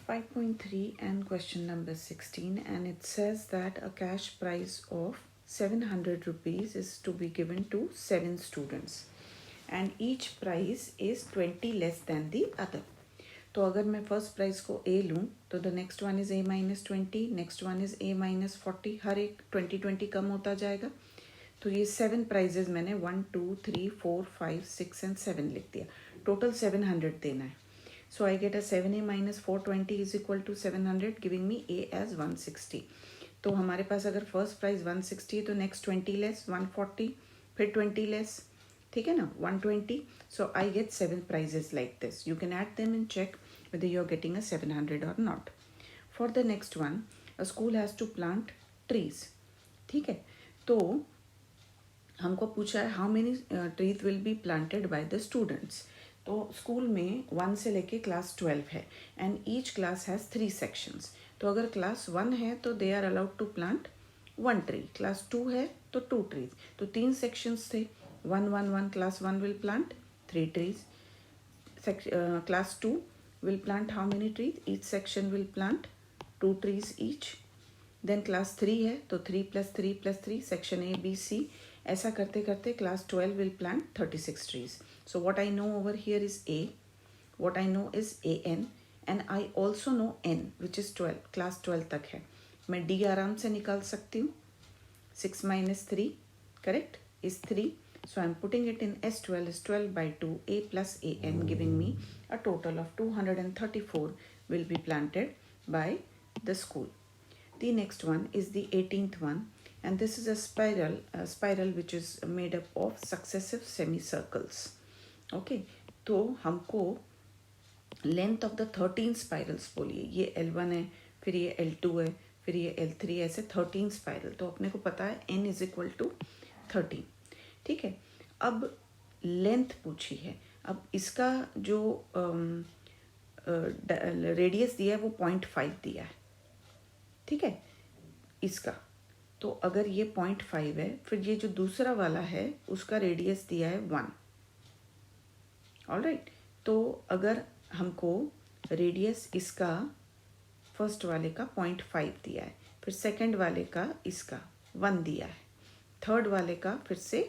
5.3 and question number 16, and it says that a cash prize of 700 rupees is to be given to 7 students and each prize is 20 less than the other. तो अगर मैं first prize को A लूँ तो the next one is A-20, next one is A-40, हर एक 20 कम होता जाएगा. तो ये 7 प्राइजेज मैंने 1, 2, 3, 4, 5, 6 एंड 7 लिख दिया. टोटल 700 देना है. So I get a 7A minus 420 is equal to 700, giving me A as 160. तो हमारे पास अगर फर्स्ट प्राइज 160 है तो नेक्स्ट 20 लेस 140, फिर 20 लेस, ठीक है ना, 120. So I get 7 prizes like this. You can add them and check whether you're getting a 700 or not. For the next one, a school has to plant trees. ठीक है, तो हमको पूछा है how many trees will be planted by the students. तो school में 1 से लेके क्लास 12 है and each class has 3 sections. तो अगर क्लास 1 है तो they are allowed to plant 1 tree, class 2 है तो 2 ट्रीज. तो 3 सेक्शंस थे. 1, 1, 1, class 1 will plant 3 trees. Class 2 will plant how many trees? Each section will plant 2 trees each. Then class 3 है तो 3 plus 3 plus 3, section A, B, C. ऐसा करते करते class 12 will plant 36 trees. So what I know over here is A. What I know is AN and I also know N which is 12. Class 12 तक है. मैं D आराम से निकाल सकती हूँ. 6 minus 3, correct, is 3. So I'm putting it in S12 is 12 by 2, A plus AN, giving me a total of 234 will be planted by the school. The next one is the 18th one, and this is a spiral which is made up of successive semicircles. Okay, तो हमको length of the 13 spirals बोलिए. ये L1 है, फिर ये L2 है, फिर ये L3, ऐसे 13 स्पाइरल. तो अपने को पता है n इज इक्वल टू 13. ठीक है, अब लेंथ पूछी है. अब इसका जो रेडियस दिया है वो 0.5 दिया है. ठीक है, इसका तो अगर ये 0.5 है, फिर ये जो दूसरा वाला है उसका रेडियस दिया है 1. ऑलराइट, तो अगर हमको रेडियस इसका फर्स्ट वाले का 0.5 दिया है, फिर सेकंड वाले का इसका 1 दिया है, थर्ड वाले का फिर से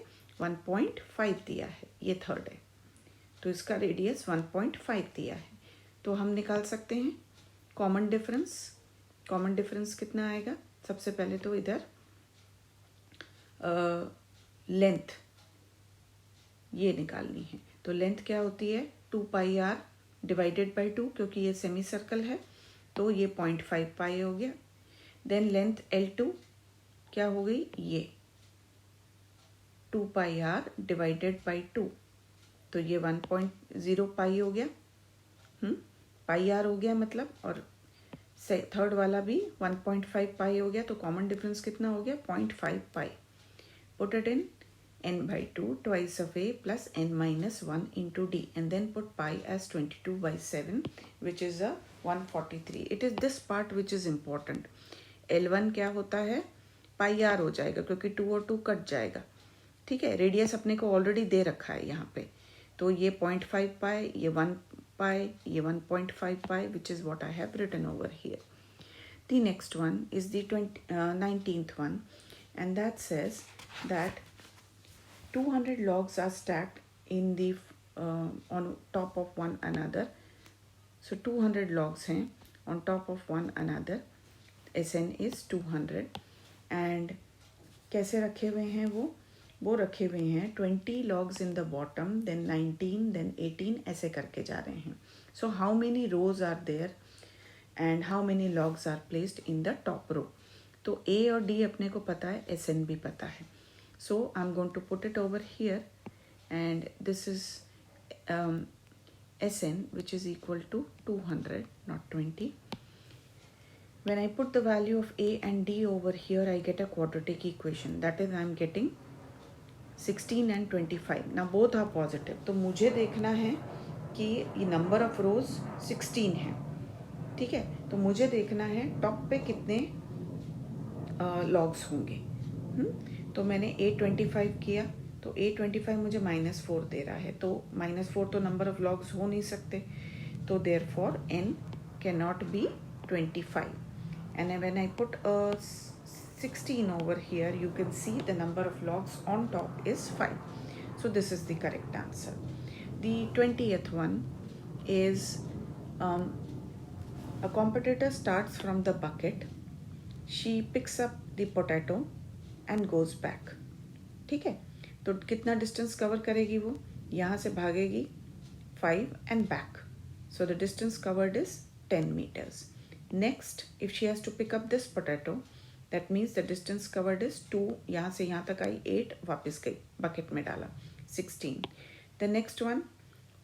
1.5 दिया है, ये थर्ड है, तो इसका रेडियस 1.5 दिया है. तो हम निकाल सकते हैं कॉमन डिफरेंस. कॉमन डिफरेंस कितना आएगा? सबसे पहले तो इधर लेंथ ये निकालनी है. तो लेंथ क्या होती है? 2 पाई आर डिवाइडेड बाई 2, क्योंकि ये सेमी सर्कल है तो ये 0.5 पाई हो गया. देन लेंथ L2 क्या हो गई? ये 2 पाई आर डिवाइडेड बाई 2, तो ये 1.0 पाई हो गया. पाई आर हो गया मतलब, और थर्ड वाला भी 1.5 पाई हो गया. तो कॉमन डिफरेंस कितना हो गया? 0.5 pi. Put it in n by 2 twice of a plus n minus 1 into d, and then put pi as 22 by 7 which is a 143. It is this part which is important. L1 क्या होता है? पाई are हो जाएगा क्योंकि 2 और 2 cut जाएगा. ठीक है, रेडियस अपने को ऑलरेडी दे रखा है यहाँ पे. तो ये 0.5 पाई, ये 1 पाई, ये 1.5 पाई, which is what I have written over here. The next one is the 19th one, and that says that 200 logs are stacked in the on top of one another. So 200 logs हैं on top of one another. Sn is 200. and कैसे रखे हुए हैं वो रखे हुए हैं 20 logs in the bottom, then 19, then 18, ऐसे करके जा रहे हैं. So how many rows are there and how many logs are placed in the top row? तो A और D अपने को पता है, Sn भी पता है. So I'm going to put it over here, and this is Sn, which is equal to 200, not 20. When I put the value of A and D over here, I get a quadratic equation. That is, I'm getting 16 and 25. Now both are positive. तो मुझे देखना है कि ये number of रोज 16 है. ठीक है, तो मुझे देखना है टॉप पे कितने लॉग्स होंगे. तो मैंने A25 किया, तो A25 मुझे -4 दे रहा है. तो -4 तो नंबर ऑफ लॉग्स हो नहीं सकते. तो therefore n cannot be 25. And when I put a 16 over here, you can see the number of logs on top is 5. So this is the correct answer. The 20th one is a competitor starts from the bucket. She picks up the potato and goes back. ठीक है, तो कितना distance cover करेगी वो? यहाँ से भागेगी 5 and back. So the distance covered is 10 meters. Next, if she has to pick up this potato, that means the distance covered is 2. यहाँ से यहाँ तक आई 8, वापस गई, बकेट में डाला 16. The next one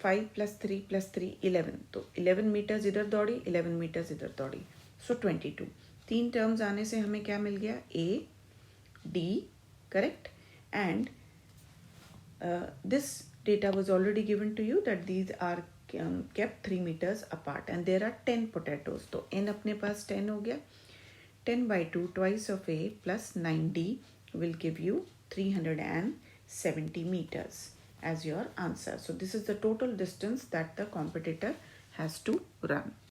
5 plus 3 plus 3 11. तो 11 meters इधर दौड़ी, 11 meters इधर दौड़ी. So 22. 3 टर्म्स आने से हमें क्या मिल गया? A, D, correct? And this data was already given to you that these are kept 3 meters apart and there are 10 potatoes. तो n अपने पास 10 हो गया. 10 by 2 twice of A plus 9D will give you 370 meters as your answer. So this is the total distance that the competitor has to run.